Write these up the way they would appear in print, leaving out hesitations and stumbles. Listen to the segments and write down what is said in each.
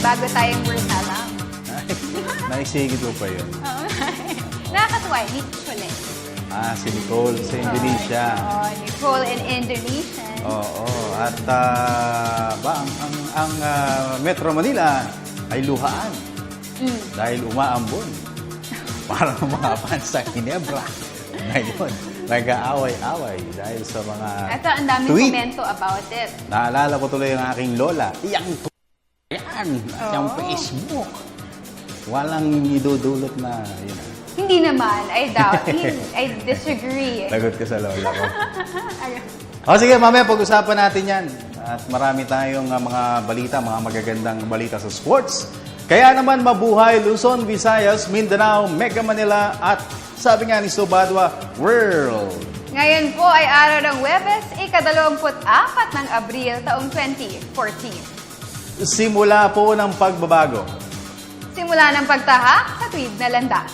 bago tayong Mursalam. Naisigit mo pa yun. Nakakatuwa, Nicole. Si Nicole sa Indonesia. Nicole in Indonesian. Oo. At ang Metro Manila ay luhaan. Dahil umaambon. Para umapan sa Ginebra. Ngayon, nag-aaway-away dahil sa mga Ito, ang daming tweet. komento about it. Naalala ko tuloy ang aking lola. Iyang yan. At yung Facebook. Walang idudulot na yun. Hindi naman. I doubt. I disagree. Lagot ka sa lola ko. Sige, mamaya pag-usapan natin yan. At marami tayong mga balita, mga magagandang balita sa sports. Kaya naman mabuhay Luzon, Visayas, Mindanao, Mega Manila at sabi nga ni Sobadwa, World. Ngayon po ay araw ng Huwebes, ika-24 ng Abril, taong 2014. Simula po ng pagbabago. Simula ng pagtahak sa tuwid na landas.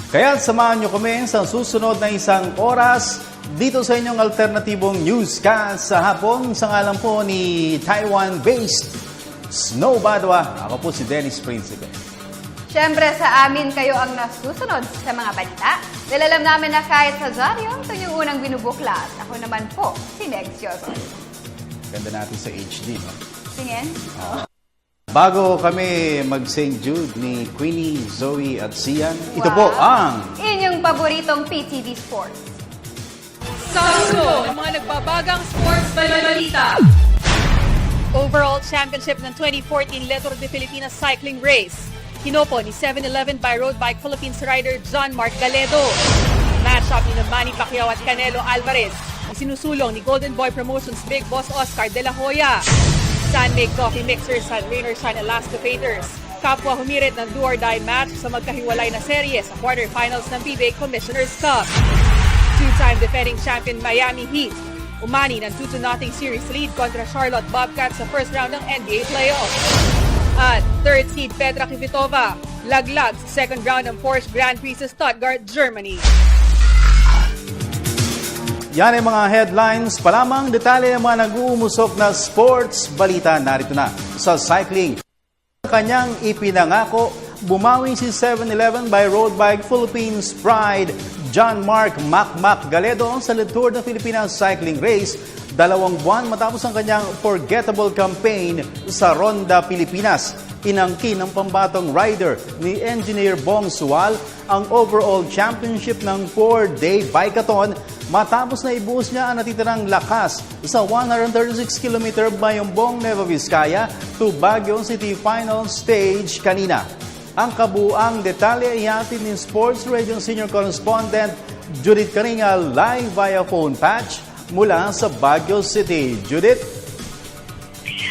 Kaya samahan nyo kami sa susunod na isang oras dito sa inyong alternatibong newscast sa hapon sa ngalan po ni Taiwan-based Snow Badwa. Ako po si Dennis Principe. Siyempre sa amin kayo ang nasusunod sa mga balita. Dahil alam namin na kahit sa dyaryo, ito yung unang binubuklat. Ako naman po, si Meg Sioson. Ganda natin sa HD, no? Tingin? Bago kami mag-St. Jude ni Queenie, Zoe at Sian, ito po ang inyong paboritong PTV Sports. Sa ng mga nagbabagang sports balita. Overall championship ng 2014 Letro de Filipinas Cycling Race. Hinopo ni 7-Eleven by Road Bike Philippines rider John Mark Galedo. Match-up ni Manny Pacquiao at Canelo Alvarez. Isinusulong ni Golden Boy Promotions Big Boss Oscar De La Hoya. Sunmake Coffee Mixers at Rain or Shine Alaska Painters. Kapwa humirit ng do-or-die match sa magkahiwalay na serye sa quarterfinals ng PBA Commissioner's Cup. Two-time defending champion Miami Heat. Umani ng 2-0 series lead kontra Charlotte Bobcats sa first round ng NBA playoffs. At third seed Petra Kvitova, laglag sa second round ng Porsche Grand Prix sa Stuttgart, Germany. yan ang mga headlines pa lamang. Detalye ng mga nag-uumusok na sports balita narito na sa cycling. Kanyang ipinangako, bumawi si 7-Eleven by Road Bike Philippines Pride John Mark Mac Galedo sa Tour ng Pilipinas Cycling Race 2 buwan matapos ang kanyang forgettable campaign sa Ronda Pilipinas. Inangkin ng pambatong rider ni Engineer Bong Sual ang overall championship ng 4-day bikeathon matapos na ibuhos niya ang natitirang lakas sa 136km Bayongbong Nueva Vizcaya to Baguio City final stage kanina. Ang kabuang detalye ihatid ni Sports Radio Senior Correspondent Judith Caringa live via phone patch mula sa Baguio City. Judith?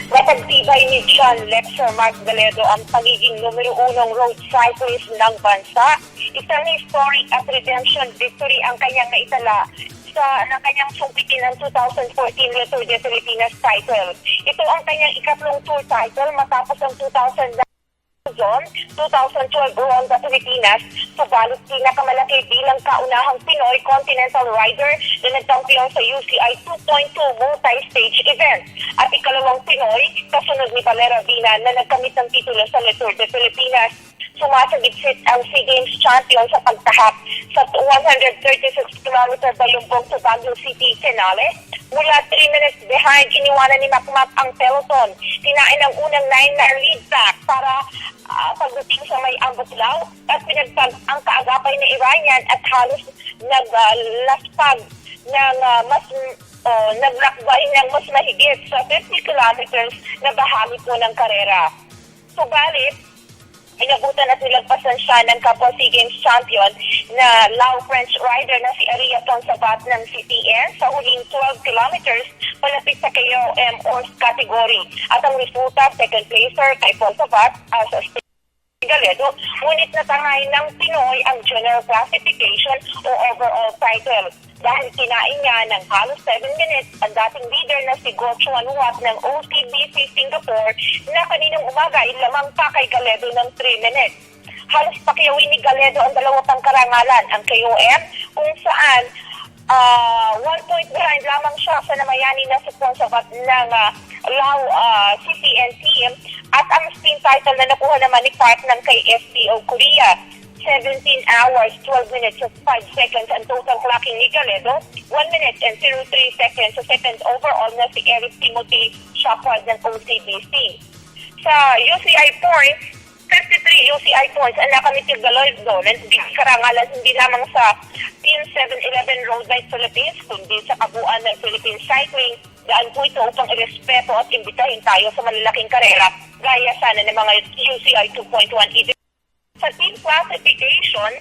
Napagtibay ni John Lecter Mark Galedo ang pagiging numero 1 road cyclist ng bansa. Isang historic at redemption victory ang kanyang naitala ng kanyang sungkitin ng 2014 Tour de Filipinas title. Ito ang kanyang ikatlong tour title matapos ang 2012 Ronda Pilipinas, subalit pinakamalaki bilang kaunahang Pinoy continental rider na nagkampiyon sa UCI 2.2 multi-stage event. At ikalawang Pinoy, kasunod ni Valera Vina na nagkamit ng titulo sa Tour de Filipinas. Sumasagit-sit ang SEA Games champion sa pagtahak sa 136km Bayongbong to Baguio City finale. Mula 3 minutes behind, iniwanan ni Macmac ang peloton. Kinain ang unang 9 na lead pack para pagdating sa may ambutlaw at pinagpag ang kaagapay na Iranian at halos naglaspag ng naglakbay ng mas mahigit sa 50 kilometers na bahagi po ng karera. Subalit, inabutan at nilagpasan siya ng kapwa SEA Games champion na Lao French rider na si Aria Ponsabat ng CTN sa huling 12 kilometers palapit sa KOM or category. At ang resulta, second placer kay Ponsabat as a Galedo, ngunit natangay ng Pinoy ang general classification o overall title. Dahil kinain niya ng halos 7 minutes ang dating leader na si Go Chuan Wat ng OCBC Singapore na kaninang umaga ay lamang pa kay Galedo ng 3 minutes. Halos pakiyawin ni Galedo ang dalawang pangkarangalan, ang KOM, kung saan 1 point behind lamang siya sa namayani na si Ponsabat ng Lao CCN team At ang steam title na nakuha naman ni Park ng kay STO Korea, 17 hours, 12 minutes, and 5 seconds ang total clocking ni Galedo, 1 minute and 03 seconds sa second overall na si Eric Timothy Shopward ng OCBC. Sa UCI points, 53 UCI points ang nakamit yung Galedo ng karangalan hindi lamang sa Team 7-Eleven Road Bike Philippines, kundi sa kabuuan ng Philippine Cycling. Daan po ito upang irespeto at imbitahin tayo sa malalaking karera gaya sana ng mga UCI 2.1 Sa team classification,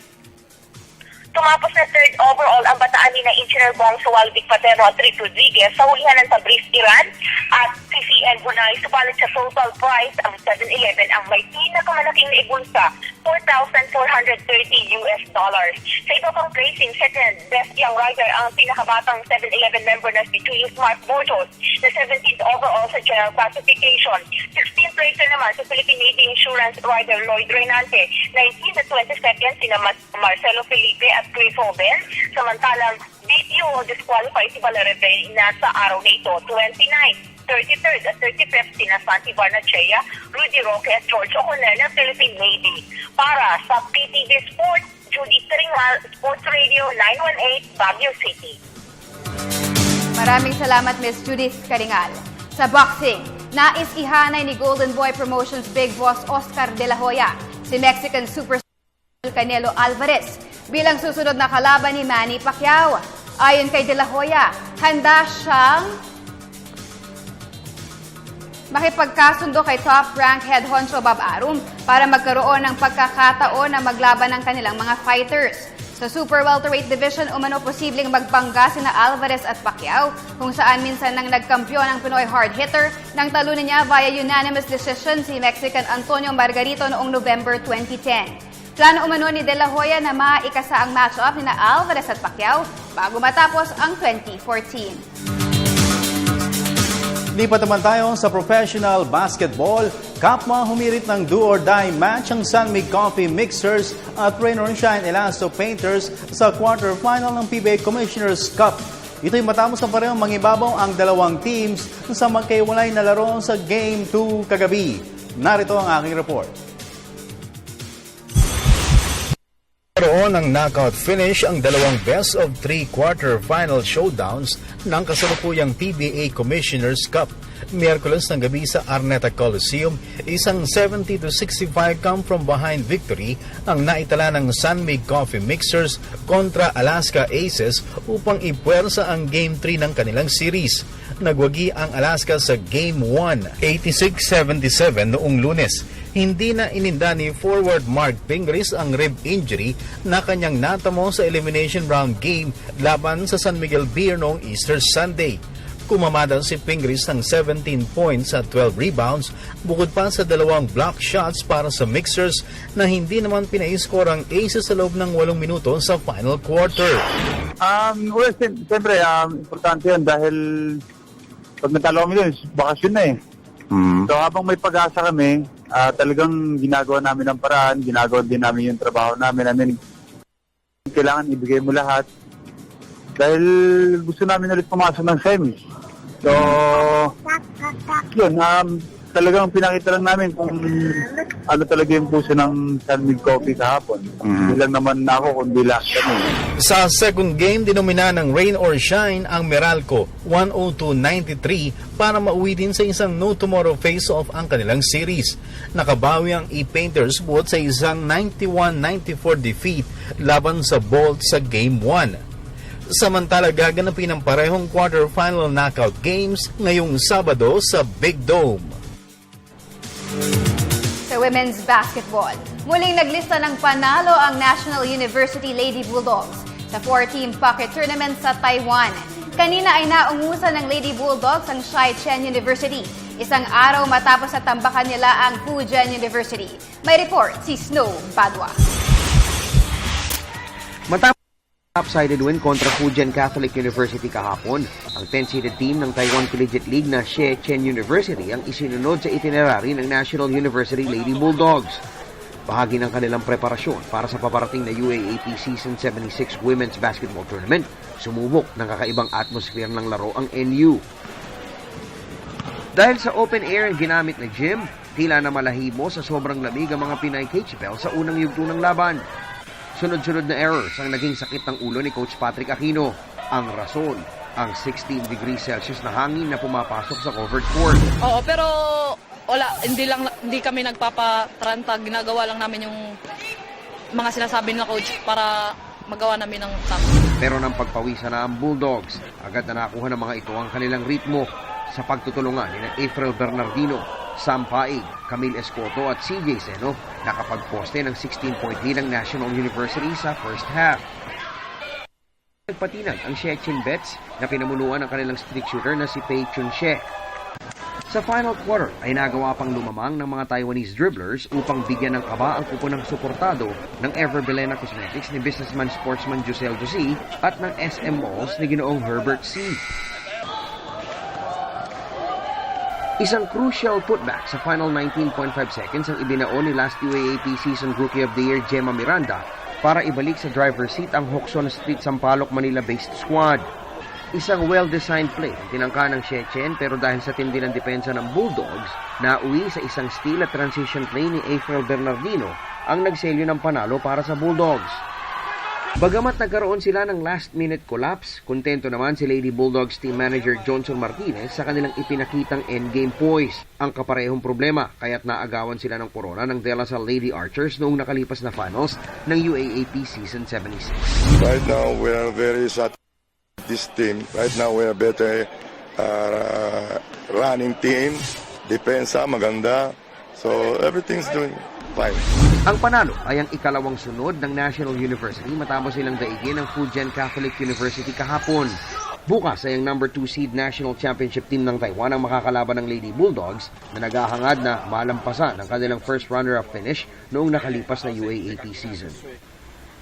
tumapos na third overall ang bataan ni na Engineer Bong Suwalvic Patero at Rick Rodriguez sa hulihan ng Tabriz, Iran at CCN Brunei. Subalit sa total price, ang 7-Eleven ang may pinakamalaking naibulsa, $4,430. Sa iba pang placing, second best young rider ang pinakabatang 7-Eleven member na si Julius Mark Bortos na 17th overall sa general classification. 16th placer naman sa Philippine Navy Insurance rider Lloyd Reynante. 19th at 22nd sina Marcelo Felipe at Chris Hoben. Samantalang BPO disqualified si Valerebe na sa araw na ito. 29th, 33rd at 35th sina Santi Barnachea, Rudy Roque at George O'Connell ng Philippine Navy. Para sa PTV Sports, Judy Tringal, Sports Radio 918, Baguio City. Maraming salamat, Ms. Judith Karingal. Sa boxing, nais ihanay ni Golden Boy Promotions Big Boss Oscar De La Hoya si Mexican superstar Canelo Alvarez bilang susunod na kalaban ni Manny Pacquiao. Ayon kay De La Hoya, handa siyang makipagkasundo kay top-rank head honcho Bob Arum para magkaroon ng pagkakataon na maglaban ng kanilang mga fighters. Sa super welterweight division, umano posibleng magpangga sina Alvarez at Pacquiao, kung saan minsan nang nagkampiyon ang Pinoy hard hitter nang talunin niya via unanimous decision si Mexican Antonio Margarito noong November 2010. Plano umano ni De La Hoya na maikasa ang matchup ni Alvarez at Pacquiao bago matapos ang 2014. Lipat naman tayo sa professional basketball. Kapwa humirit ng do-or-die match ang San Mig Coffee Mixers at Rain or Shine Elasto Painters sa quarterfinal ng PBA Commissioner's Cup. Ito'y matapos na parehong mangibabaw ang dalawang teams sa magkaiwalay na laro sa Game 2 kagabi. Narito ang aking report. Naroon ang knockout finish ang dalawang best-of-3 quarter-final showdowns ng kasalukuyang PBA Commissioner's Cup. Miyerkules ng gabi sa Araneta Coliseum, isang 70-65 come-from-behind victory ang naitala ng San Mig Coffee Mixers kontra Alaska Aces upang ipuwersa ang Game 3 ng kanilang series. Nagwagi ang Alaska sa Game 1, 86-77 noong Lunes. Hindi na ininda ni forward Mark Pingris ang rib injury na kanyang natamo sa elimination round game laban sa San Miguel Beer noong Easter Sunday. Kumamada si Pingris ng 17 points at 12 rebounds bukod pa sa dalawang block shots para sa Mixers na hindi naman pinaiskor ang Aces sa loob ng 8 minuto sa final quarter. Well, siyempre, importante yun dahil pag natalo kami yun, bakasyon na eh. So habang may pag-asa kami, talagang ginagawa namin ang paraan, ginagawa din namin yung trabaho namin. I mean, kailangan ibigay mo lahat dahil gusto namin ulit pumasok ng semis. So, yun, talagang pinakita lang namin kung ano talaga yung puso ng San Mig Coffee kahapon. Hindi lang naman ako, kundi lahat kami. Sa second game, dinomina ng Rain or Shine ang Meralco 102-93 para mauwi din sa isang no tomorrow face-off ang kanilang series. Nakabawi ang E-Painters buot sa isang 91-94 defeat laban sa Bolt sa Game 1. Samantala, gaganapin ang parehong quarterfinal knockout games ngayong Sabado sa Big Dome. Sa women's basketball, muling naglista ng panalo ang National University Lady Bulldogs sa 4-team pocket tournament sa Taiwan. Kanina ay naungusan ng Lady Bulldogs ang Shai-Chen University, isang araw matapos na tambakan nila ang Fujian University. May report si Snow Padua. Lopsided win kontra Fujian Catholic University kahapon. Ang 10-seeded team ng Taiwan Collegiate League na Shai-Chen University ang isinunod sa itinerary ng National University Lady Bulldogs. Bahagi ng kanilang preparasyon para sa paparating na UAAP Season 76 Women's Basketball Tournament, sumubok ng kakaibang atmosphere ng laro ang NU. Dahil sa open air ang ginamit na gym, Tila na malahibo sa sobrang lamig ang mga Pinay Cagepel sa unang yugto ng laban. Sunod-sunod na errors ang naging sakit ng ulo ni Coach Patrick Aquino. Ang rason, ang 16 degrees Celsius na hangin na pumapasok sa covered court. Oo, pero wala, hindi kami nagpapatranta. Ginagawa lang namin yung mga sinasabi ng coach para magawa namin ng top. Pero nang pagpawisan na ang Bulldogs, agad na nakuha ng mga ito ang kanilang ritmo sa pagtutulungan ni April Bernardino, Sam Paig, Camille Escoto at CJ Seno nakapagposte ng 16-point lead ng National University sa first half. Nagpatinag ang Shechin Bets na pinamunuan ng kanilang streak shooter na si Pei Chun-she. Sa final quarter ay nagawa pang lumamang ng mga Taiwanese dribblers upang bigyan ng kaba ang kupunang suportado ng Ever Belena Cosmetics ni businessman sportsman Josel Josie at ng SM Malls ni Ginoong Herbert C. Isang crucial putback sa final 19.5 seconds ang ibinaon ni last UAAP Season Rookie of the Year Gemma Miranda para ibalik sa driver's seat ang Hoxon Street Sampaloc Manila-based squad. Isang well-designed play ang tinangka ng Shechin pero dahil sa tindi ng depensa ng Bulldogs, nauwi sa isang steal at transition play ni April Bernardino ang nagselyo ng panalo para sa Bulldogs. Bagamat nagkaroon sila ng last-minute collapse, kontento naman si Lady Bulldogs team manager Johnson Martinez sa kanilang ipinakitang endgame poise. Ang kaparehong problema kaya't naagawan sila ng korona ng De La Salle Lady Archers noong nakalipas na finals ng UAAP Season 76. Right now, we are very satisfied. This team, right now we're a better running team, depensa maganda, so everything's doing fine. Ang panalo ay ang ikalawang sunod ng National University matapos silang daigin ng Fujian Catholic University kahapon. Bukas ay ang number 2 seed national championship team ng Taiwan ang makakalaban ng Lady Bulldogs na naghahangad na malampasan ang kanilang first runner-up finish noong nakalipas na UAAP season.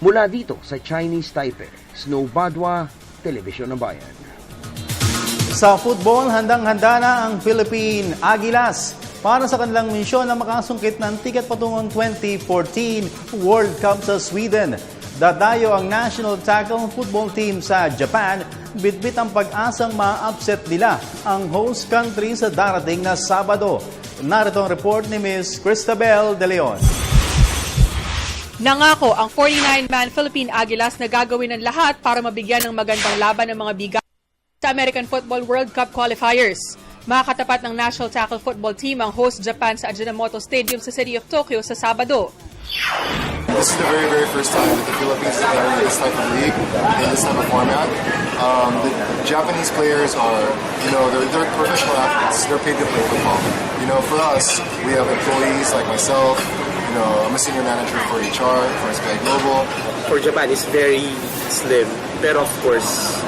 Mula dito sa Chinese Taipei, Snow Badwa, Telebisyon ng Bayan. Sa football, handang-handa na ang Philippine Aguilas para sa kanilang misyon na makasungkit ng tiket patungong 2014 World Cup sa Sweden. Dadayo ang national tackle football team sa Japan, bitbit ang pag-asang ma-upset nila ang host country sa darating na Sabado. Narito ang report ni Ms. Cristabel De Leon. Nangako ang 49-man Philippine Aguilas na gagawin ng lahat para mabigyan ng magandang laban ng mga bigat sa American Football World Cup qualifiers. Makakatapat ng national tackle football team ang host Japan sa Ajinomoto Stadium sa City of Tokyo sa Sabado. This is the very, very first time that the Philippines is entering this type of league, in this type of format. The Japanese players are, they're professional athletes. They're paid to play football. For us, we have employees like myself. I'm a senior manager for HR, for SBI Global. For Japan, it's very slim. But of course,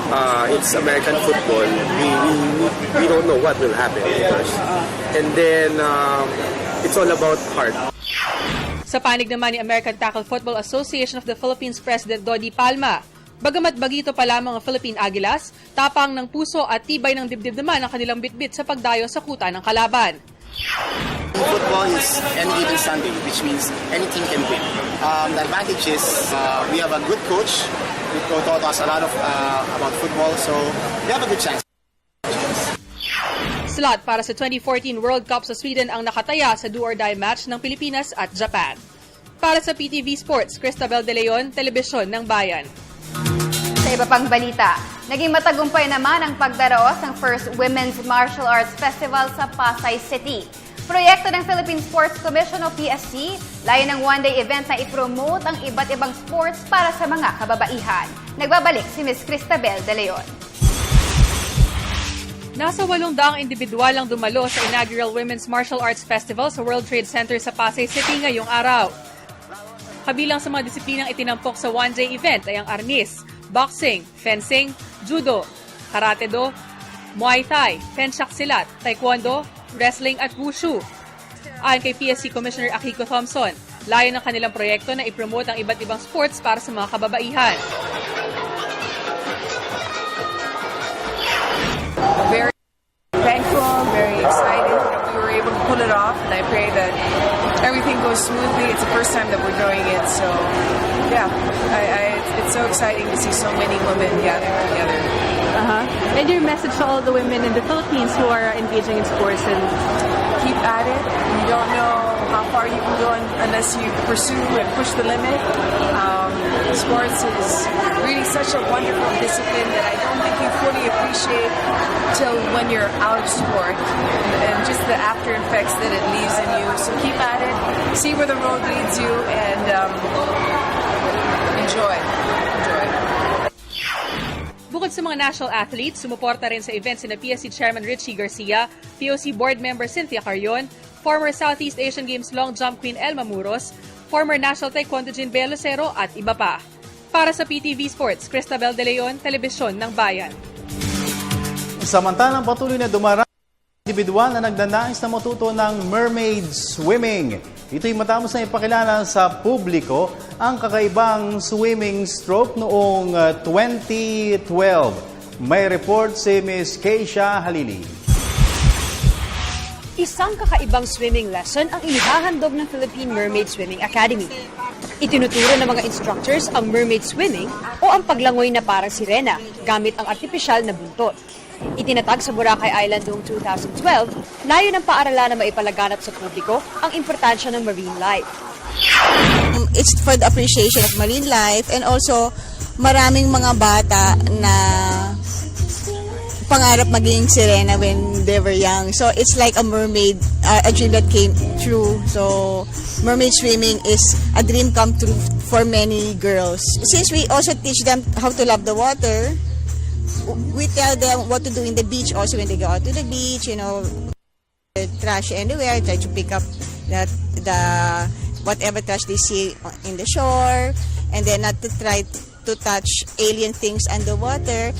it's American football. We don't know what will happen first. And then, it's all about heart. Sa panig naman ni American Tackle Football Association of the Philippines President Dodi Palma, bagamat bagito pa lamang ang Philippine Aguilas, tapang ng puso at tibay ng dibdib naman ang kanilang bitbit sa pagdayo sa kuta ng kalaban. Football is any given Sunday, which means any team can win. The advantage is we have a good coach who taught us a lot of about football, so we have a good chance. Slot para sa 2014 World Cup sa Sweden ang nakataya sa do-or-die match ng Pilipinas at Japan. Para sa PTV Sports, Cristabel De Leon, Telebisyon ng Bayan. Sa iba pang balita, naging matagumpay naman ang pagdaraos ng First Women's Martial Arts Festival sa Pasay City. Proyekto ng Philippine Sports Commission o PSC, layo ng one-day event na ipromote ang iba't ibang sports para sa mga kababaihan. Nagbabalik si Ms. Cristabel De Leon. Nasa 800 individual ang dumalo sa inaugural Women's Martial Arts Festival sa World Trade Center sa Pasay City ngayong araw. Kabilang sa mga disiplinang itinampok sa one-day event ay ang arnis, boxing, fencing, judo, karate-do, muay thai, penchak silat, taekwondo, wrestling at wushu. Ayon kay PSC Commissioner Akiko Thompson, layo ng kanilang proyekto na ipromote ang iba't ibang sports para sa mga kababaihan. Very thankful, very excited that we were able to pull it off, and I pray that everything goes smoothly. It's the first time that we're doing it, so yeah, it's so exciting to see so many women gather together. And your message to all the women in the Philippines who are engaging in sports and keep at it. You don't know how far you can go unless you pursue and push the limit. Sports is really such a wonderful discipline that I don't think you fully appreciate till when you're out of sport and just the after effects that it leaves in you. So keep at it, see where the road leads you, and enjoy. Bukod sa mga national athletes, sumuporta rin sa events sina PSC Chairman Richie Garcia, POC Board Member Cynthia Carrion, former Southeast Asian Games long jump queen Elma Muros, former National Taekwondo Jin Bea Lucero at iba pa. Para sa PTV Sports, Cristabel De Leon, Telebisyon ng Bayan. Samantalang patuloy na dumarang individual na nagdanais na matuto ng mermaid swimming. Ito'y matapos na ipakilala sa publiko ang kakaibang swimming stroke noong 2012. May report si Ms. Keisha Halili. Isang kakaibang swimming lesson ang inihahandog ng Philippine Mermaid Swimming Academy. Itinuturo ng mga instructors ang mermaid swimming o ang paglangoy na parang sirena gamit ang artipisyal na buntot. Itinatag sa Boracay Island noong 2012, layo ng paaralan na maipalaganap sa publiko ang importansya ng marine life. It's for the appreciation of marine life, and also maraming mga bata na pangarap maging sirena when they were young. So it's like a mermaid, a dream that came true. So mermaid swimming is a dream come true for many girls. Since we also teach them how to love the water, we tell them what to do in the beach also when they go out to the beach, trash anywhere, try to pick up the whatever trash they see in the shore, and then not to try to touch alien things underwater,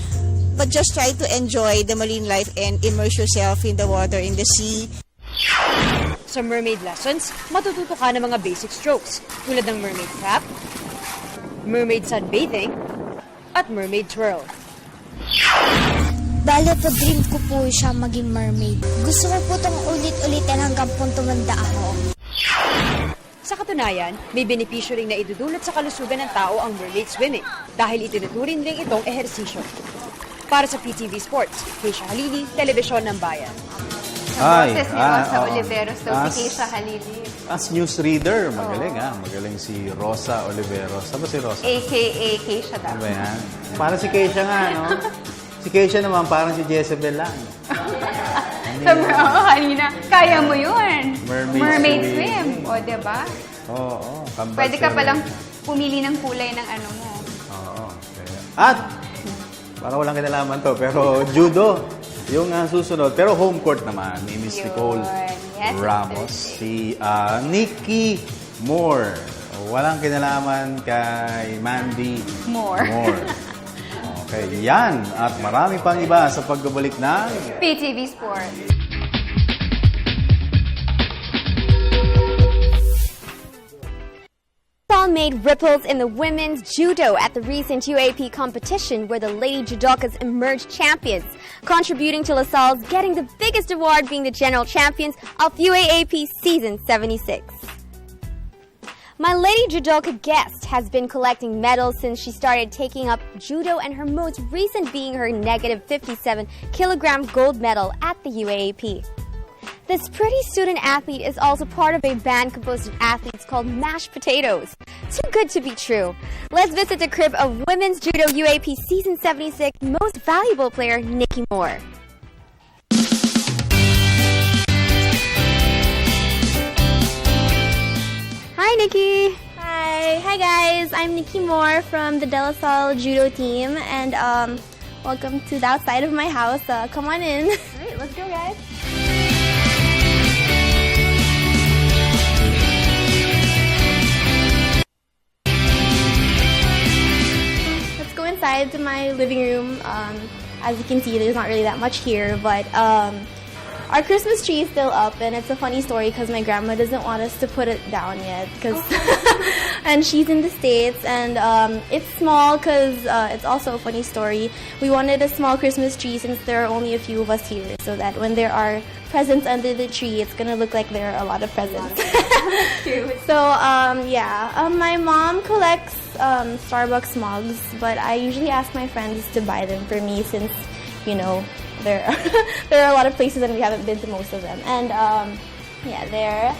but just try to enjoy the marine life and immerse yourself in the water, in the sea. Sa mermaid lessons, matututo ka ng mga basic strokes tulad ng mermaid cap, mermaid sunbathing, at mermaid twirl. Bale po, dream ko po siya maging mermaid. Gusto ko po itong ulit-ulitin hanggang po tumanda ako. Sa katunayan, may benepisyo ring na idudulot sa kalusugan ng tao ang mermaid swimming dahil itinuturing rin itong ehersisyo. Para sa PTV Sports, Keisha Halili, Telebisyon ng Bayan. Ang boses ni Rosa Oliveros daw si Keisha Halili. As newsreader, magaling Magaling si Rosa Oliveros. Saan ba si Rosa? AKA Keisha daw. Ano ba yan? Parang si Keisha nga, no? Si Keisha naman parang si Jezebel lang. Sabi ko, kanina, kaya mo yun. Mermaid swim. O, diba? Oo. Pwede ka palang pumili ng kulay ng ano mo. Oo. At, parang walang kinalaman to, pero judo, yung susunod. Pero home court naman ni Miss Nicole Ramos. Si Nikki Moore. Walang kinalaman kay Mandy Moore. Okay, yan. At marami pang iba sa pagbabalik ng PTV Sports. Made ripples in the women's judo at the recent UAP competition where the Lady Judokas emerged champions, contributing to LaSalle's getting the biggest award being the general champions of UAAP Season 76. My Lady Judoka guest has been collecting medals since she started taking up judo, and her most recent being her negative 57-kilogram gold medal at the UAAP. This pretty student athlete is also part of a band composed of athletes called Mashed Potatoes. Too good to be true. Let's visit the crib of Women's Judo UAP Season 76 Most Valuable Player, Nikki Moore. Hi, Nikki. Hi guys. I'm Nikki Moore from the De La Salle Judo team, and welcome to the outside of my house. Come on in. All right, let's go, guys. Inside to my living room. As you can see, there's not really that much here, but our Christmas tree is still up, and it's a funny story because my grandma doesn't want us to put it down yet, and she's in the States, and it's small because it's also a funny story. We wanted a small Christmas tree since there are only a few of us here, so that when there are presents under the tree, it's gonna look like there are a lot of presents. So my mom collects Starbucks mugs, but I usually ask my friends to buy them for me since, there are a lot of places and we haven't been to most of them. And yeah, there.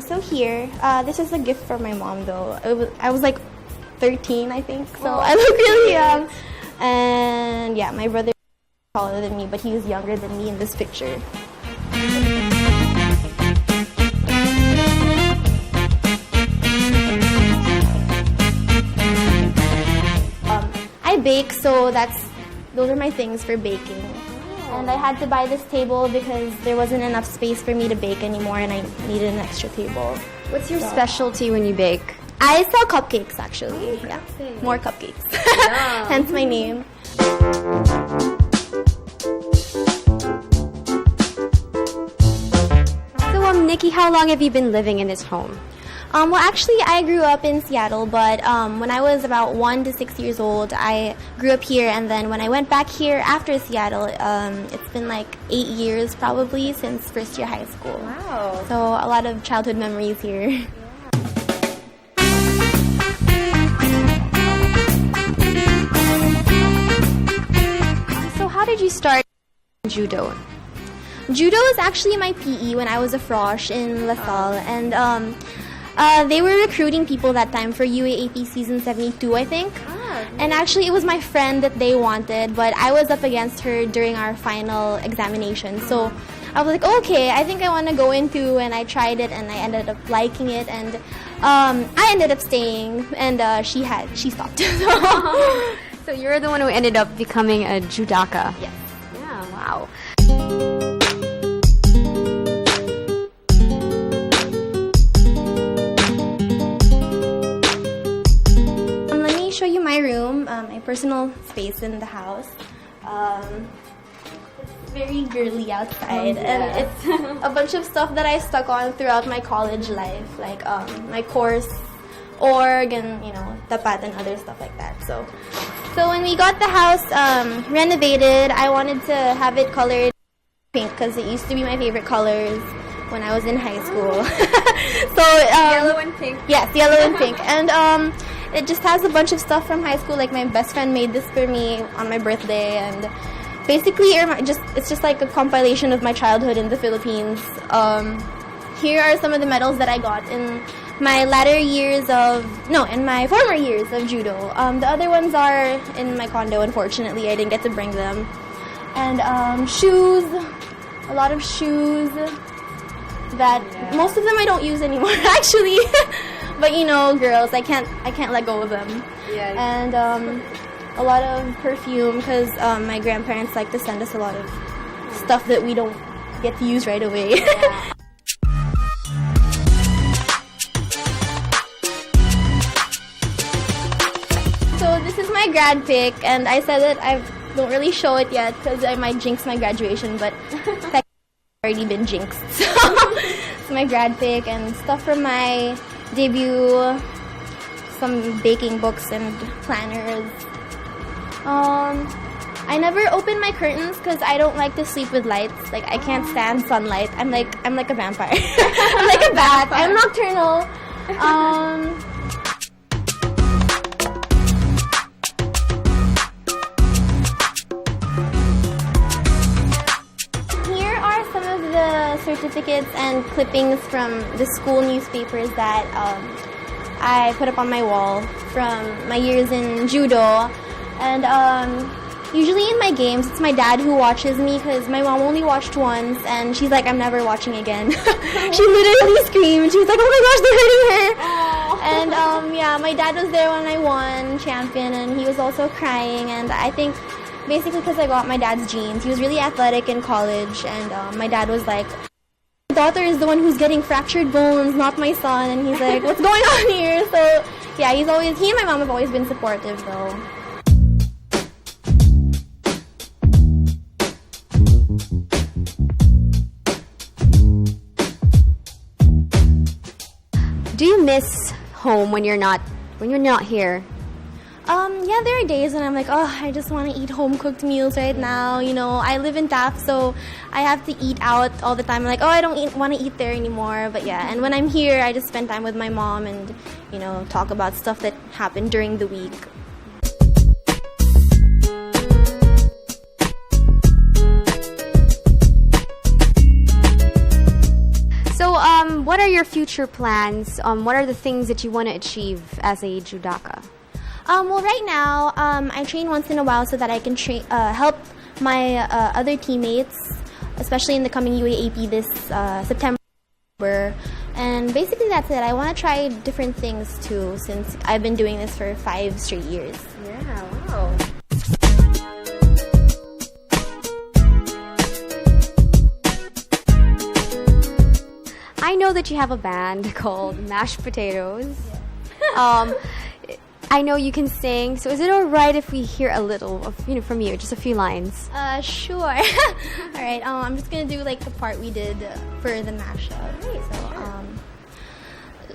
So here, this is a gift from my mom though. I was like 13, I think, so I look really young. And yeah, my brother is taller than me, but he was younger than me in this picture. I bake, so those are my things for baking. And I had to buy this table because there wasn't enough space for me to bake anymore and I needed an extra table. What's your specialty when you bake? I sell cupcakes actually. Yeah, more cupcakes. Hence my name. So, Nikki, how long have you been living in this home? Well, actually, I grew up in Seattle, but when I was about 1 to 6 years old, I grew up here, and then when I went back here after Seattle, it's been like 8 years probably since first year high school. Wow. So a lot of childhood memories here. So how did you start judo? Judo is actually my PE when I was a frosh in LaSalle, and they were recruiting people that time for UAAP season 72, I think. And actually, it was my friend that they wanted, but I was up against her during our final examination. So I was like, okay, I think I want to go into, and I tried it, and I ended up liking it, and I ended up staying, and she stopped. So you're the one who ended up becoming a judaka. Yes. Yeah, wow. Show you my room, my personal space in the house. It's very girly outside, and it's a bunch of stuff that I stuck on throughout my college life, like my course, org, and tapat and other stuff like that. So when we got the house renovated, I wanted to have it colored pink because it used to be my favorite colors when I was in high school. So yellow and pink. Yes, yellow and pink, and it just has a bunch of stuff from high school. Like my best friend made this for me on my birthday, and basically it's just like a compilation of my childhood in the Philippines. Here are some of the medals that I got in my in my former years of judo. The other ones are in my condo. Unfortunately, I didn't get to bring them. And shoes, a lot of shoes that most of them I don't use anymore actually. But girls, I can't let go of them. Yeah. And a lot of perfume because my grandparents like to send us a lot of stuff that we don't get to use right away. Yeah. So this is my grad pic, and I said that I don't really show it yet because I might jinx my graduation, but technically already been jinxed. So it's my grad pic and stuff from my debut, some baking books and planners. I never open my curtains because I don't like to sleep with lights. Like I can't stand sunlight. I'm like a vampire. I'm like a bat. I'm nocturnal. Here are some of the certificates and clippings from the school newspapers that I put up on my wall from my years in judo. And usually in my games, it's my dad who watches me because my mom only watched once, and she's like, I'm never watching again. She literally screamed. She was like, oh my gosh, they're hurting her. And yeah, my dad was there when I won champion, and he was also crying. And I think basically because I got my dad's genes. He was really athletic in college, and my dad was like, my daughter is the one who's getting fractured bones, not my son. And he's like, what's going on here? So yeah, he and my mom have always been supportive though. Do you miss home when you're not here? Yeah, there are days when I'm like, oh, I just want to eat home-cooked meals right now. You know, I live in Taft, so I have to eat out all the time. I'm like, oh, I don't want to eat there anymore. But yeah, and when I'm here, I just spend time with my mom and, you know, talk about stuff that happened during the week. So, what are your future plans? What are the things that you want to achieve as a judoka? Well, right now, I train once in a while so that I can help my other teammates, especially in the coming UAAP this September. And basically that's it. I want to try different things too, since I've been doing this for 5 straight years. Yeah, wow. I know that you have a band called Mashed Potatoes. I know you can sing, so is it all right if we hear a little of, from you, just a few lines? Sure. All right. I'm just gonna do like the part we did for the mashup. So,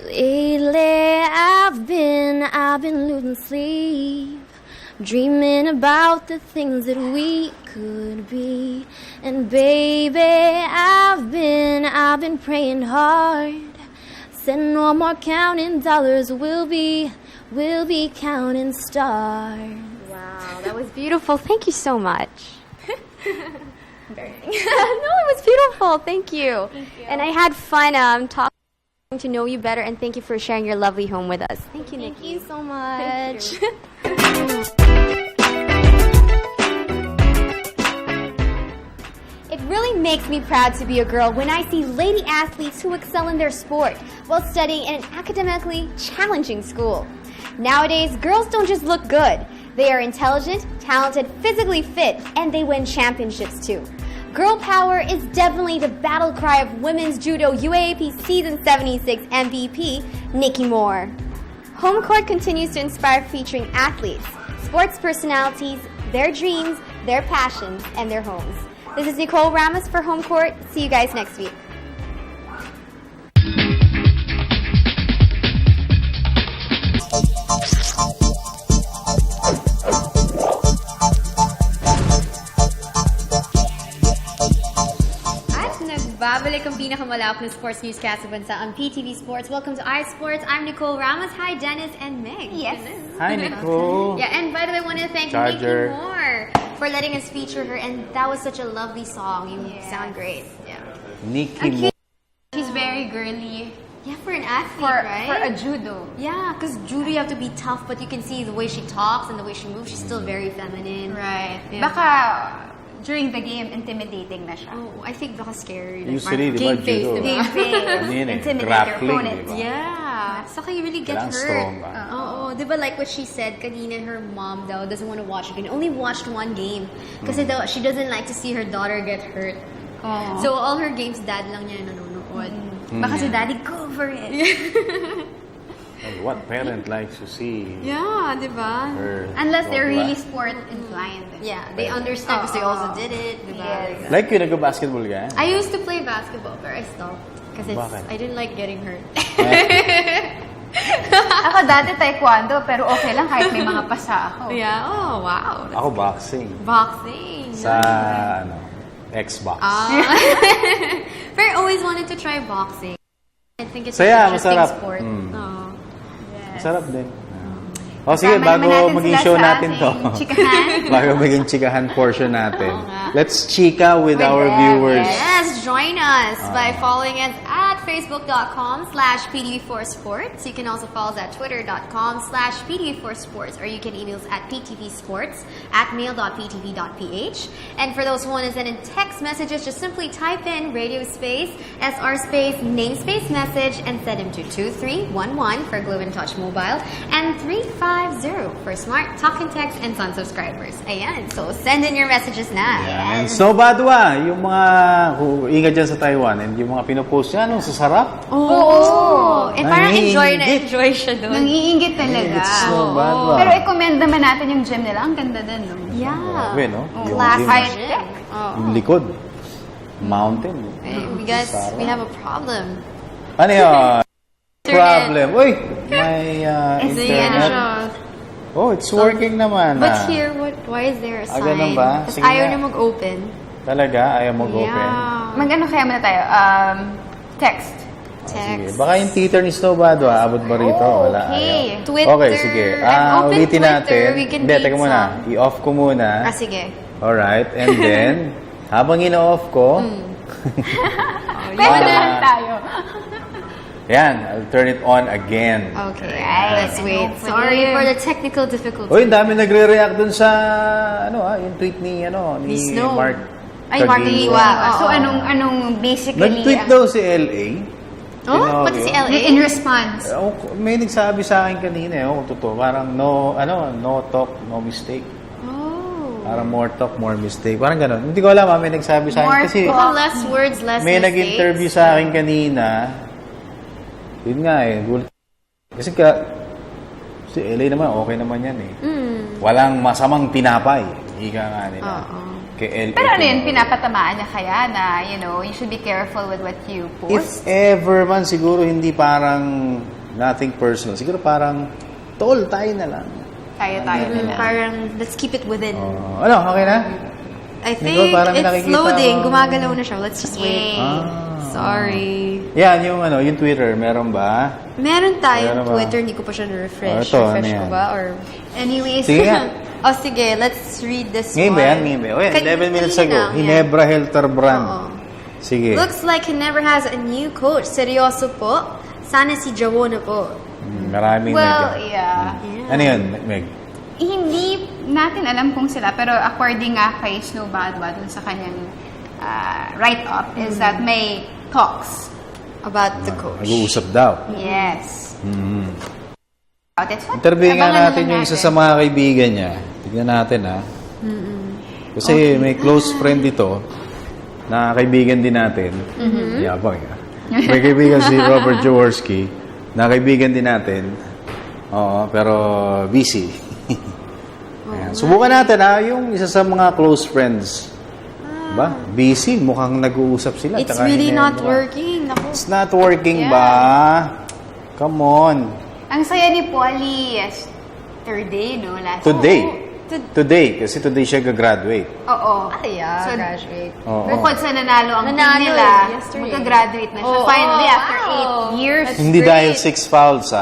lately I've been losing sleep, dreaming about the things that we could be, and baby, I've been praying hard. Said no more counting dollars, we'll be counting stars. Wow, that was beautiful. Thank you so much. Embarrassing. No, it was beautiful. Thank you. Thank you. And I had fun talking to know you better, and thank you for sharing your lovely home with us. Thank you, Nikki. Thank you so much. It really makes me proud to be a girl when I see lady athletes who excel in their sport while studying in an academically challenging school. Nowadays, girls don't just look good. They are intelligent, talented, physically fit, and they win championships too. Girl power is definitely the battle cry of Women's Judo UAAP Season 76 MVP, Nikki Moore. Home Court continues to inspire, featuring athletes, sports personalities, their dreams, their passions, and their homes. This is Nicole Ramos for Home Court. See you guys next week. Nagbabalik ang pinakamalawak na sports newscast sa bansa, ang PTV Sports. Welcome to iSports. I'm Nicole Ramos. Hi, Dennis and Meg. Yes. Hi, Nicole. Yeah, and by the way, I want to thank Nikki Moore for letting us feature her, and that was such a lovely song. You sound great. Yeah. Nikki Moore. She's very girly. Yeah, for an athlete, right? For a judo. Yeah, because judo you have to be tough, but you can see the way she talks and the way she moves, she's still very feminine. Right. Yeah. Baka during the game, intimidating na siya. Oh, I think baka scary. Usually, di ba, game face, judo? Game face. Intimidate your opponent. Yeah. Saka you really get Kailangan hurt. strong ka. Oo. Di ba like what she said kanina, her mom daw doesn't want to watch again. Only watched one game. Kasi daw, she doesn't like to see her daughter get hurt. Oh. So all her games, dad lang niya nanonood. Baka si daddy, go for it. What parent likes to see? Yeah, di ba? Unless they're really sport inclined. Yeah, they understand because they also did it. Di ba? Yes. Like you nag-basketball ka? I used to play basketball, but I stopped. Because I didn't like getting hurt. Ako dati taekwondo, pero okay lang kahit may mga pasa ako. Yeah, oh wow. Ako boxing. Boxing. Sa Xbox. But I always wanted to try boxing. I think it's Saya, an interesting masarap. sport. Masarap din. O sige, bago maging show natin to. Bago maging chikahan portion natin. Let's chika with our viewers. Yes, join us by following us at facebook.com/PTV4Sports. You can also follow us at twitter.com/PTV4Sports, or you can email us at ptvsports@mail.ptv.ph. And for those who want to send in text messages, just simply type in radio space, SR space, namespace message, and send them to 2311 for Globe and Touch Mobile, and 350 for Smart Talk and Text and Sun subscribers. Ayan, so send in your messages na. And so badwa, yung mga ingat dyan sa Taiwan, and yung mga pinopost niya, anong sasarap? Oo. Eh, parang enjoy siya doon. Nangiingit talaga. It's so badwa. Pero i-commend naman natin yung gym nila. Ang ganda din, no? Yeah. Grabe, no? Class Yung high-tech. Yung likod. Mountain. We have a problem. Ano yun? Problem. Uy! May internet. Oh, it's working naman. But here, why is there a sign? Ganun ba? Tapos Sige ayaw nga. na mag-open. Talaga? Ayaw mag-open? Mag-ano kaya muna tayo? Text. Sige. Baka yung Twitter ni Snowbado, abot ba rito? Wala. Okay. Ayaw. Twitter. Okay, sige. Open Ulitin Twitter, natin. we can Hindi, read teka muna. some. I-off ko muna. Sige. Alright. And then, habang ino-off ko, Pwede lang tayo. yan, I'll turn it on again. Okay, let's wait. Sorry for the technical difficulty. Uy, ang dami nagre-react dun sa, yung tweet ni Snow. Mark. Mark Tagiwa. So, anong basically... Nag-tweet daw si LA. Oh, pati si LA? In response. May nagsabi sa akin kanina, kung totoo, parang no talk, no mistake. Parang more talk, more mistake. Parang gano'n. Hindi ko alam, may nagsabi sa akin. Kasi less words, less may mistakes. nag-interview sa akin kanina. Yun nga gulat. Kasi si LA naman, okay naman yan Walang masamang tinapay. Ika nga nila. Kay LA. Pero ano yun, pinapatamaan niya kaya na, you should be careful with what you post? If ever man, siguro hindi parang nothing personal. Siguro parang, tol, tayo na lang. Tayo na lang. Parang, let's keep it within. Okay na? I think Nicole, parang it's nakikita loading. ko. Gumagalaw na siya. Let's just wait. Sorry. Yan, yung Twitter, meron ba? Meron tayong Meron ba? Twitter, hindi ko pa siya na-refresh. Ito, Refresh ano ko yan? ba? Or... Anyways. Sige nga. Sige, let's read this Ngayon one. ba yan? Ngayon ba? O yan, 11 minutes ago. Hinebra Helter Brand. Sige. Looks like Ginebra has a new coach. Seryoso po. Sana si Jawo na po. Maraming yeah. Ano yun, Meg? Hindi natin alam kung sila, pero according nga kay Snow Badwa dun sa kanyang write-up, is that may talks about the coach. Nag-uusap daw. Yes. Interview nga natin yung isa sa mga kaibigan niya. Tignan natin, Kasi may close friend dito na kaibigan din natin. Yabang, May kaibigan si Robert Jaworski na kaibigan din natin. Oo, pero busy. Ayan. Subukan natin, yung isa sa mga close friends. Ba? Busy. Mukhang nag-uusap sila. It's really not working. It's not working ba? Come on. Ang saya ni Polly yesterday, no? Today. Kasi today siya gagraduate. Oo. So, graduate. Bukod sa nanalo ang team nila, magka-graduate na siya. Finally, after 8 years. Hindi dahil 6 fouls,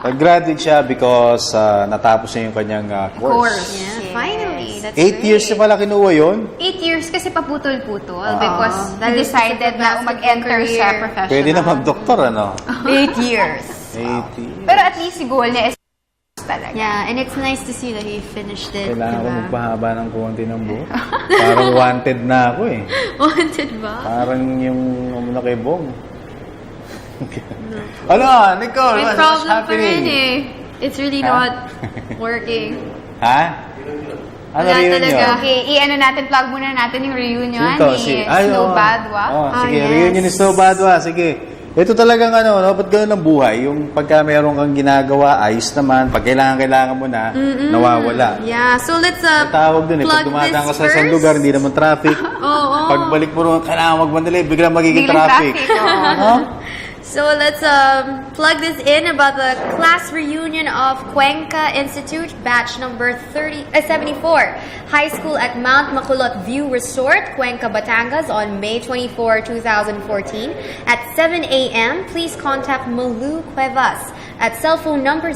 Nag-graduate siya because natapos niya yung kanyang course. Yeah, finally. That's 8 years na pala kinuha yun? 8 years kasi paputol-putol because he decided na mag-enter sa professional. Pwede na mag-doktor, 8 years. 8 years. Pero at least si goal niya is talaga. Yeah, and it's nice to see that he finished it. Kailangan ko magpahaba ng konti ng buhok. Parang wanted na ako Wanted ba? Parang yung kay Bong. Ano, Nicole? May what's problem pa happening? rin It's really not working. Ha? Ano Wala reunion? talaga. Okay, plug muna natin yung reunion Sino to? ni Snow Badwa. Sige, reunion ni Snow Badwa. Sige. Ito talagang ba't ganun ang buhay? Yung pagka meron kang ginagawa, ayos naman. Pag kailangan mo na, nawawala. Yeah, so let's tawag dun plug pag dumadaan ka this sa isang first. lugar, hindi naman traffic. Pagbalik mo rin, kailangan magmandali, biglang magiging traffic. So let's plug this in about the class reunion of Cuenca Institute, batch number 74, high school at Mount Makulot View Resort, Cuenca, Batangas, on May 24, 2014 at 7 a.m. Please contact Malu Cuevas at cell phone number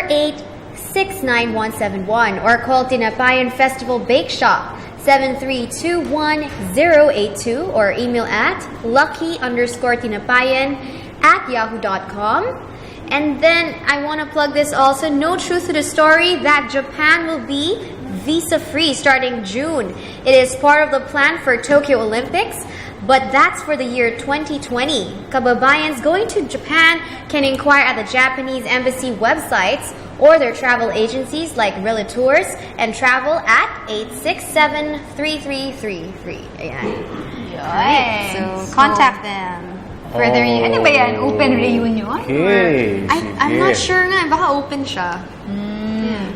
0916-48-69171 or call Tinapayan Festival Bake Shop 7321082 or email at lucky_tinapayan@yahoo.com. And then I want to plug this also. No truth to the story that Japan will be visa-free starting June. It is part of the plan for Tokyo Olympics, but that's for the year 2020. Kababayans going to Japan can inquire at the Japanese embassy websites or their travel agencies like Rilla Tours and Travel at 867-3333. Ayan. Right. So, contact them. For the reunion. Ano ba yan? Open reunion? Okay. I'm not sure nga. Baka open siya.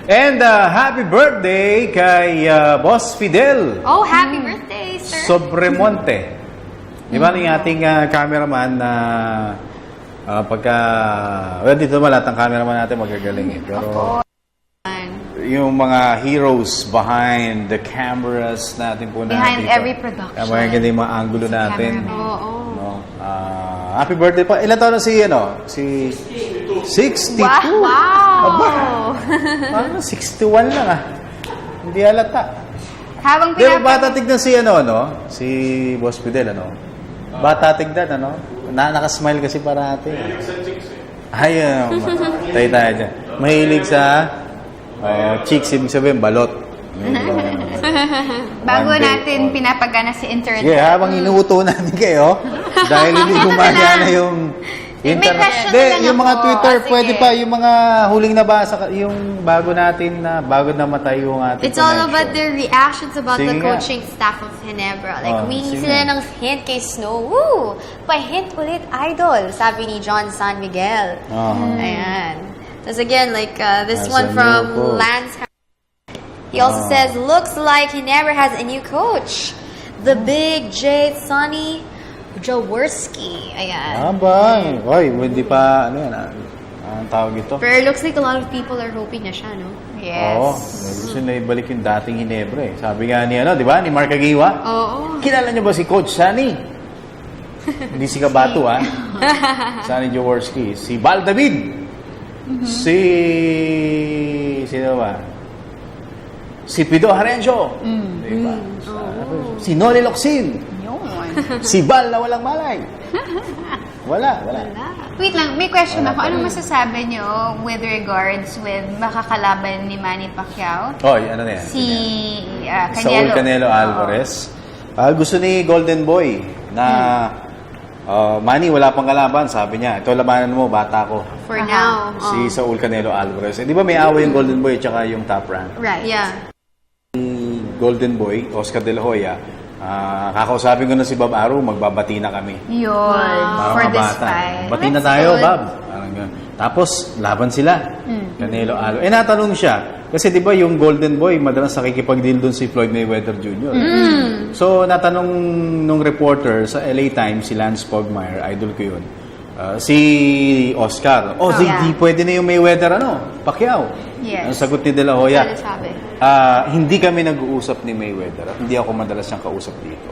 And happy birthday kay Boss Fidel Oh, happy birthday, sir. Sobremonte. Di ba yung ating cameraman na Dito naman lahat ng cameraman natin magagaling eh. Pero yung mga heroes behind the cameras natin po Behind dito. every production. Maganda yung mga angulo natin. Oo. No? Happy birthday pa. Ilan taon na si 62. Wow! Aba, parang 61 lang Hindi halata. Habang Bata tignan si si Boss Fidel, Bata tignan, nakasmile kasi parati. Ayun, tayo dyan. Mahilig sa chicks, ibig sabihin, balot. Bago natin pinapagana si internet. Sige, habang inuuto namin kayo, dahil hindi gumagana yung internet. Hindi, yung mga Twitter, pwede pa, yung mga huling nabasa, yung bago namatay yung ating It's all about their reactions about Sige the nga. coaching staff of Ginebra. Like, humingi sige. sila ng hint kay Snow. Woo! Pa-hint ulit, idol, sabi ni John San Miguel. Ayan. Tapos again, like, this That's one a from new quote. Lance. He also says, looks like Ginebra has a new coach. The big J. Sonny Jaworski. Ayan. Oy, hindi pa, ang tawag ito? Pero it looks like a lot of people are hoping na siya, no? Oo. Gusto na ibalik yung dating Ginebra Sabi nga ni, di ba, ni Mark Agiwa? Oo. Kilala niyo ba si Coach Sunny? Hindi si Kabato, Sunny Jaworski. Si Val David. Sino ba? Si Pido Harencio. Diba? Si Noli Locsin. Si Val na walang malay. Wala. Wait lang, may question ako. Anong masasabi nyo with regards with makakalaban ni Manny Pacquiao? Ano na yan? Si Saul Canelo Alvarez. Gusto ni Golden Boy na Manny, wala pang kalaban. Sabi niya, ito labanan mo, bata ko. For now. Si Saul Canelo Alvarez. Di ba may away yung Golden Boy at saka yung Top Rank? Right. Yeah. Golden Boy, Oscar De La Hoya, kakausapin ko na si Bob Aru, magbabati na kami. Yun. For this fight. Bati na tayo, Bob. Tapos, laban sila. Canelo Alvarez. Natanong siya. Kasi di ba yung Golden Boy, madalas nakikipag-deal doon si Floyd Mayweather Jr. So, natanong nung reporter sa LA Times, si Lance Pogmire, idol ko yun, si Oscar, di pwede na yung Mayweather, Pacquiao. Yes. Ang sagot ni De La Hoya, Ano sabi? hindi kami nag-uusap ni Mayweather at hindi ako madalas siyang kausap dito.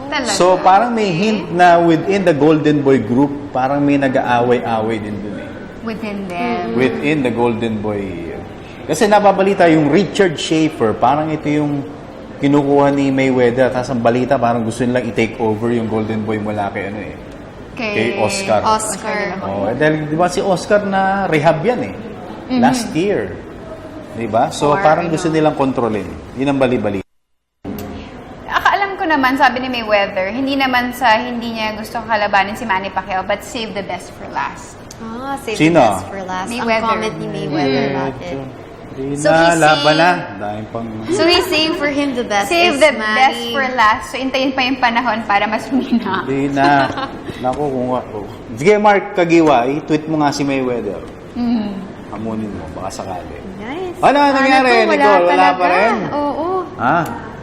Talaga? So, parang may hint na within the Golden Boy group, parang may nag-aaway-aaway din dun Within them. Within the Golden Boy. Kasi nababalita yung Richard Schaefer, parang ito yung kinukuha ni Mayweather. Tapos ang balita, parang gusto nilang i-take over yung Golden Boy mula kay kay Oscar. Dahil di ba si Oscar na rehab yan last year. Di ba? So parang gusto nilang kontrolin. Yun ang bali-bali. Alam ko naman, sabi ni Mayweather, hindi niya gusto kalabanin si Manny Pacquiao, but save the best for last. Save Sino? the best for last. Mayweather. Ang comment ni Mayweather natin. So laban na. So he's saying for him the best Save is the Manny. best for last. So intayin pa yung panahon para mas humina. Hindi na. Naku, sige, Mark Kagiwa, i-tweet mo nga si Mayweather. Hamunin mo, baka sakali. Nice. Ano nangyari, Nicole? Wala pa rin? Oo.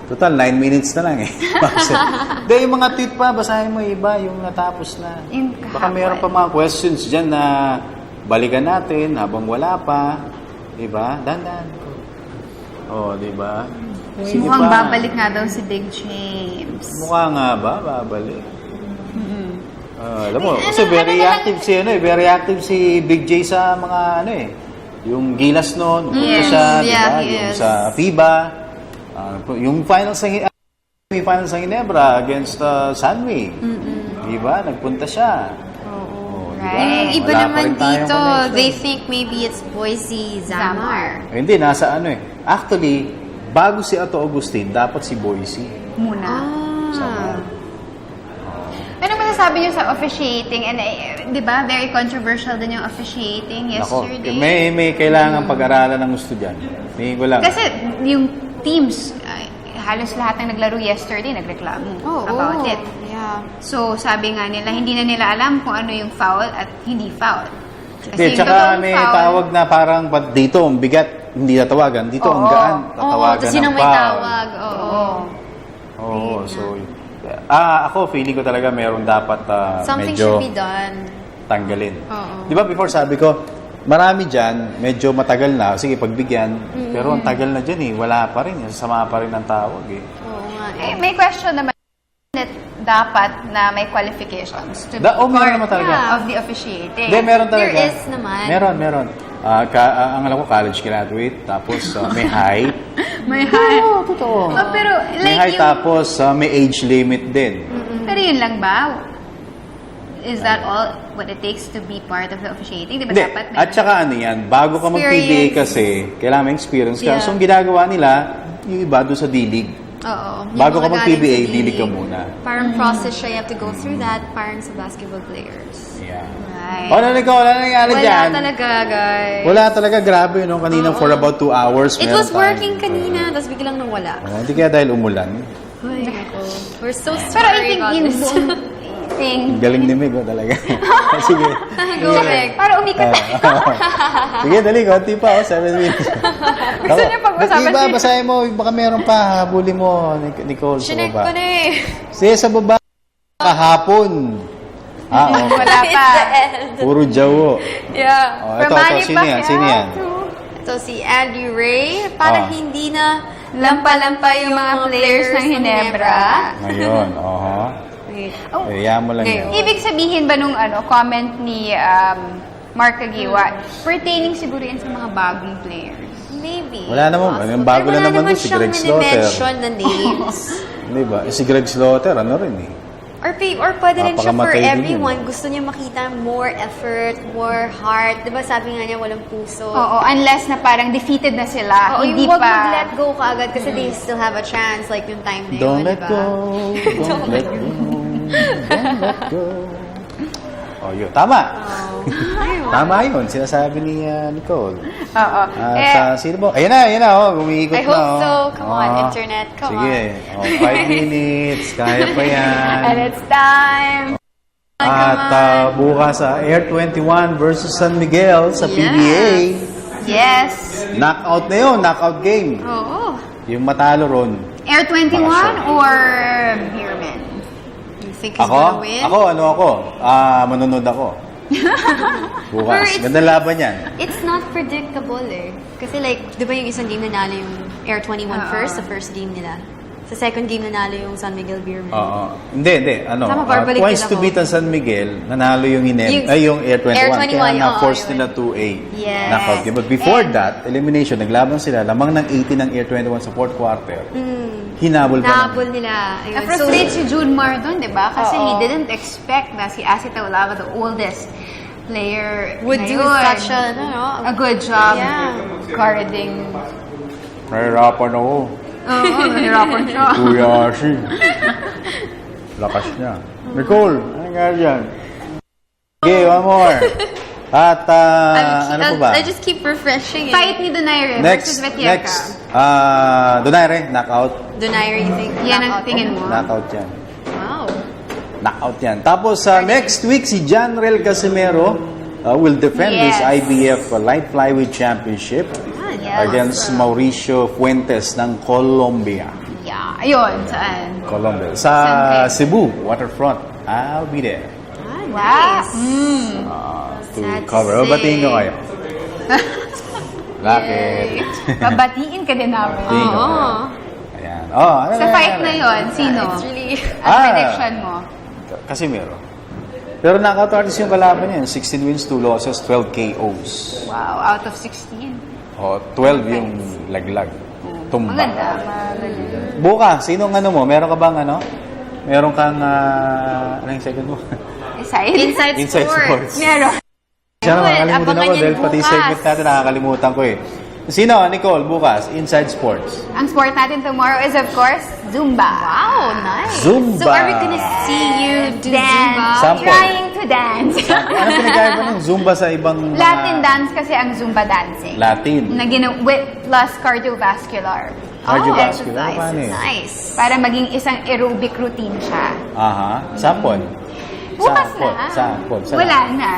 Total, 9 minutes na lang Hindi, yung mga tweet pa, basahin mo iba, yung natapos na. Baka mayroon pa mga questions dyan na balikan natin habang wala pa. Diba? Dandan. Diba? Mukhang babalik nga daw si Big James. Mukha nga ba? Babalik. Alam mo, kasi very active si Big J sa mga yung Gilas noon, siya, diba? Yung sa FIBA, yung finals sa Ginebra against Sunway. Diba? Nagpunta siya. Right. Iba naman dito, they think maybe it's Boise Zamar. Hindi, nasa Actually, bago si Ato Agustin, dapat si Boise. Muna. Ano masasabi niyo sa officiating? And, di ba, very controversial din yung officiating yesterday. May kailangan pag-aralan ng estudyante. Kasi yung teams, halos lahat ng naglaro yesterday nagreklamo about it. Yeah. So, sabi nga nila, hindi na nila alam kung ano yung foul at hindi foul. Kasi tsaka may tawag na parang dito, ang bigat, hindi natawagan. Dito, ang gaan, tatawagan ng may tawag. So, ako, feeling ko talaga mayroon dapat something medyo... should be done. tanggalin. Oo. Di ba before sabi ko, marami dyan, medyo matagal na, sige pagbigyan, pero ang tagal na dyan wala pa rin, sasama pa rin ang tawag Oo nga. May question naman dapat na may qualifications to be meron naman talaga. of the officiating. Hindi, meron talaga. There is naman. Meron. Ang alam ko, college graduate, tapos may height. May height. Oo, totoo. Pero May height, tapos may age limit din. Pero yun lang ba? Is that all what it takes to be part of the officiating? Di ba Hindi. dapat may At saka ano yan, bago ka mag-PBA kasi, kailangan may experience ka. Yeah. So, ang ginagawa nila, yung iba doon sa D-League. Oo. Bago ka mag-PBA, D-League ka muna. Parang process siya, you have to go through that, parang sa basketball players. Yeah. Right. Ano nangyari dyan? Wala talaga, guys. Wala talaga, grabe, no? Kanina for about 2 hours. It was working kanina, tapos biglang nawala. Hindi kaya dahil umulan. Ay, ako. We're so Pero I sorry think about yung this. thing. Galing ni Meg, talaga. Sige. Go, Meg. Para umikot Sige, dali, konti pa, 7 minutes. Gusto niyo pag-usapan Iba, basahin mo, baka meron pa, habulin mo, Nicole, sa Sinek baba. ko na eh. Sige, sa baba, kahapon. Okay. Wala pa. Puro jawo. Yeah. Ito, sino yan? Sino yan? Ito si Andy Ray. Parang hindi na lampa-lampa yung mga players ng Ginebra. Ngayon, Kaya mo lang yan. Ibig sabihin ba nung comment ni Mark Agiwa, pertaining siguro yan sa mga bagong players? Maybe. Wala naman. Yung bago na naman doon, si Greg Slaughter. mention na names. Diba? Si Greg Slaughter, ano rin eh. Or pwede rin siya for Napakamatay din everyone. Gusto niya makita more effort, more heart. Diba sabi nga niya, walang puso. Oo, unless na parang defeated na sila. Oo, Hindi yung wag pa. mag-let go ka agad kasi they still have a chance like yung time na Don't yun, let diba? go. Don't let go. Don't let go. Oh, yun. Tama. Tama yun. Sinasabi ni Nicole. Oo. Sino ba? Ayan na. Umiikot na. I hope so. Come on, internet. Come Sige. on. 5 minutes. Kaya pa yan. And it's time. At bukas sa Air 21 versus San Miguel sa PBA. Yes. Knockout na yun. Knockout game. Oo. Yung matalo ron. Air 21 or Beerman? You think he's gonna win? Manonood ako. Bukas. Ganda laban yan. It's not predictable eh. Kasi like, di ba yung isang game nanalo yung Air 21 first, sa first game nila. Sa second game nanalo yung San Miguel Beerman. Oo. Hindi. Tama, babalik Twice din to ako. beat ang San Miguel, nanalo yung yung Air 21. Air 21, Kaya na-force yun. nila 2A. Yes. Knockout game. But before that, elimination, naglaban sila. Lamang ng 18 ng Air 21 sa fourth quarter. Hinabol pa Nahabol nila. Ayun. Na-frustrate si Junmar doon, di ba? Kasi he didn't expect na si Asi Taulaga, the oldest player Would do ngayon, such a good job guarding. Nahirapan ako. Oo, nahirapan siya. Kuya Ashi. Lakas niya. Nicole, ano nga yan? Okay, one more. At ano po ba? I just keep refreshing it. Fight ni Donaire versus Vetiaca. Donaire, knockout. Donaire, you think? Yan ang tingin mo? Knockout yan. Wow. Knockout yan. Tapos next week, si Janrel Casimero will defend his IBF Light Flyweight Championship against Mauricio Fuentes ng Colombia. Yeah. Ayun, saan? Colombia. Sa Cebu, waterfront. I'll be there. Nice. To cover. Batiin ko kayo. Bakit? Babatiin ka din namin. Batiin ko kayo. Ayan. Ano Sa fight na yun, sino? It's really... Ang prediction mo? Casimero. Pero knockout artist yung kalaban niya. 16 wins, 2 losses, 12 KOs. Wow, out of 16. 12 yung laglag. Tumba. Maganda. Bukas, sinong mo? Meron ka bang Meron kang, ano yung second mo? Inside Sports. Meron. Sana makakalimutan abangan ako yan dahil pati bukas. segment natin nakakalimutan ko eh. Sino, Nicole, bukas? Inside Sports. Ang sport natin tomorrow is, of course, Zumba. Wow, nice. Zumba. So are we gonna see you do Zumba? Sample. Trying to dance. Ano pinagkaiba ng Zumba sa ibang mga... Latin dance kasi ang Zumba dancing. Latin. With plus cardiovascular. Cardiovascular. Exercise. Paano eh? Nice. Para maging isang aerobic routine siya. Aha. Sample. Bukas Sample. na. Sample. Wala na.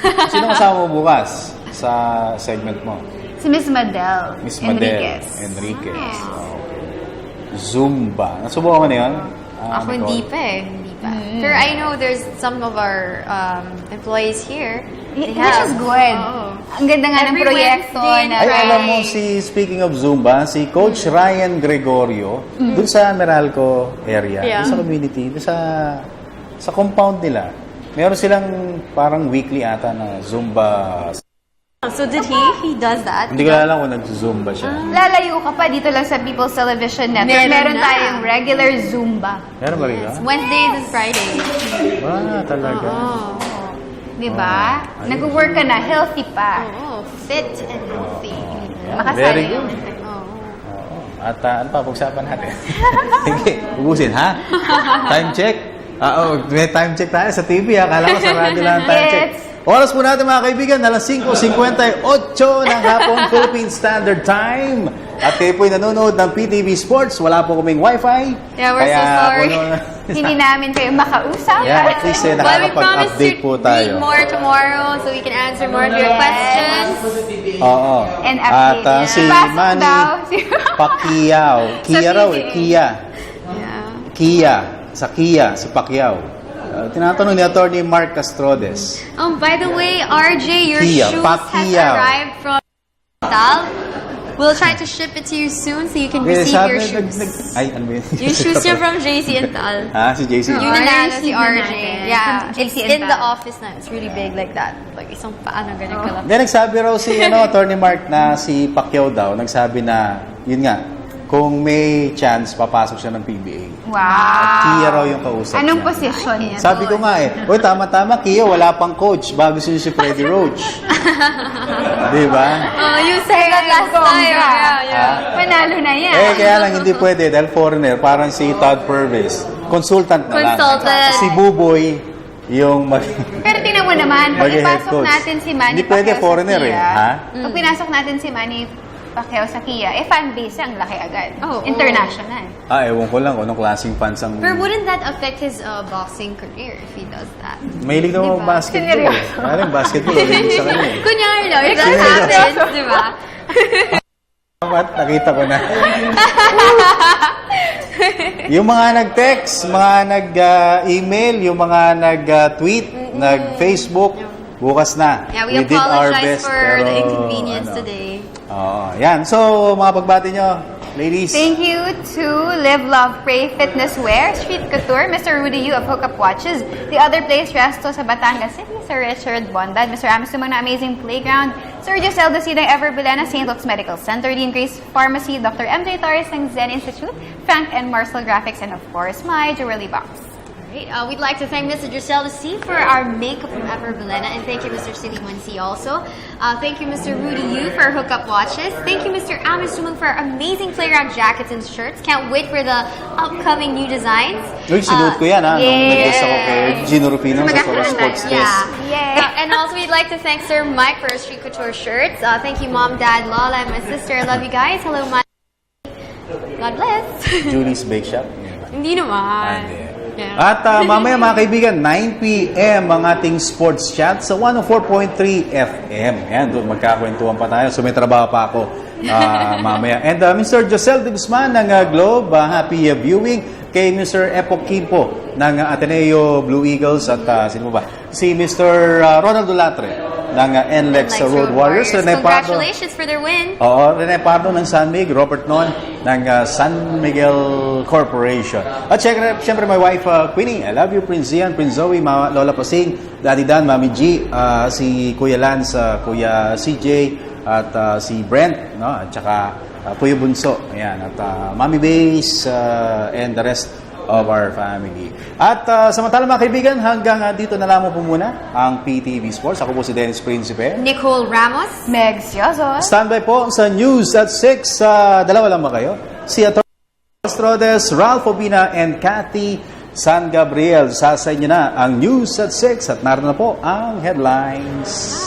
Sino kasama mo bukas sa segment mo? Si Miss Madel. Miss Madel Enriquez. Okay. Zumba. Nasubukan mo na yun? Ako Nicole? hindi pa eh. Hindi pa. that. Pero I know there's some of our employees here. They Which is good. Ang ganda nga ng Every proyekto Wednesday na... Ay, alam mo, speaking of Zumba, si Coach Ryan Gregorio, dun sa Meralco area, Yeah. dun sa community, dun sa compound nila, meron silang parang weekly ata na Zumba. So did he does that? Hindi ko alam kung nag-Zumba siya. Lalayo ka pa dito lang sa People's Television Network. Meron na. tayong regular Zumba. Meron ba rin ba? Wednesdays and Fridays. Talaga. Diba? Nag-work ka na, healthy pa. Fit and healthy. Very good. At ano pa, pag-usapan natin? Sige, ubusin, ha? Time check? May time check tayo sa TV, ha? Kala ko sa radyo lang ang time check. Oras po natin mga kaibigan, alas 5:58 ng hapon, Philippine Standard Time. At kayo po'y nanonood ng PTV Sports. Wala po kaming wifi. Yeah, we're so sorry. Hindi namin kayo makausap. Yeah, at least nakakapag-update po tayo. Read more tomorrow so we can answer more of your questions. Oo. And At update. si Pasok Manny daw. Pacquiao. Kia raw eh, Kia. Kia. Sa Kia, si Pacquiao. Tinatanong ni Attorney Mark Castrodes. By the way, RJ, your Kia, shoes Pacquiao. has arrived from Tal. We'll try to ship it to you soon so you can receive your shoes. Ay, ano ba yun? Yung shoes niya from JC and Tal. Si JC. Yun nanalo si RJ. natin. Yeah, From it's JC and in the Tal. office na. It's really big like that. Like isang paano ganyan kalaki. Then nagsabi raw si Attorney Mark na si Pacquiao daw, nagsabi na, yun nga, kung may chance, papasok siya ng PBA. Wow. At Kia raw yung kausap Anong niya. posisyon niya? Sabi ko nga uy, tama-tama, Kia, wala pang coach. Bago siya si Freddie Roach. Di ba? You said that last time. Yeah. Panalo na yan. Kaya lang hindi pwede dahil foreigner, parang si Todd Purvis. Consultant na lang. Consultant. Si Buboy, yung Pero tingnan mo naman, pag Mag-head ipasok coach. natin si Manny Hindi pwede Pacquiao foreigner sa Kia, ha? Pag pinasok natin si Manny Pacquiao sa Kia, fan base ang laki agad. International. Ewan ko lang kung anong klaseng fans ang... But wouldn't that affect his boxing career if he does that? Mahilig daw ang basketball. Alam, basketball. Mahilig sa kanya. Kunyari lang, if that happens, di ba? Nakita ko na. Yung mga nag-text, mga nag-email, yung mga nag-tweet, nag-Facebook, bukas na. Yeah, we did our apologize best. for Pero, the inconvenience today. Yan. So, mga pagbati nyo, ladies. Thank you to Live, Love, Pray Fitness Wear, Street Couture, Mr. Rudy Yu of Hookup Watches, The Other Place Resto sa Batangas City, Sir Richard Bondad, Mr. Amos Tumang na Amazing Playground, Sir Giselle Dasidang Ever Bilena, St. Luke's Medical Center, Dean Grace Pharmacy, Dr. MJ Torres ng Zen Institute, Frank and Marcel Graphics, and of course, my jewelry box. Right. We'd like to thank Mr. Giselle C for our makeup from Ever Belena, and thank you, Mr. City 1C also. Thank you, Mr. Rudy Yu for hookup watches. Thank you, Mr. Amos Tumang for our amazing playground jackets and shirts. Can't wait for the upcoming new designs. Uy, sinuot ko yan, ha? Nung nag-guest ako kay Gino Rufino sa Solo Sports Test. And also, we'd like to thank Sir Mike for our Street Couture shirts. Thank you, Mom, Dad, Lola, and my sister. I love you guys. Hello, my... God bless. Julie's Bake Shop. Hindi naman. At mamaya mga kaibigan, 9 p.m. ang ating sports chat sa 104.3 FM. Yan, doon magkakwentuhan pa tayo. So may trabaho pa ako mamaya. And Mr. Josel de Guzman ng Globe, happy viewing. Kay Mr. Epok Kimpo ng Ateneo Blue Eagles at sino ba? Si Mr. Ronaldo Latre ng NLEX Road Warriors. Congratulations for their win. Rene Pardo ng San Miguel, Robert Non ng San Miguel Corporation. At syempre my wife Queenie, I love you, Prince Ian, Prince Zoe, Lola Pasing, Daddy Dan, Mami G, si Kuya Lance, Kuya CJ, at si Brent, no? At saka Kuya Bunso, ayan, at Mami Base, and the rest of our family. At samantala mga kaibigan, hanggang dito na lamang po muna ang PTV Sports. Ako po si Dennis Principe. Nicole Ramos. Meg Sioso. Standby po sa news at 6. Dalawa lang ba kayo? Si Atty. Castrodes, Ralph Obina, and Cathy San Gabriel. Sa inyo na ang news at 6 at naroon na po ang headlines.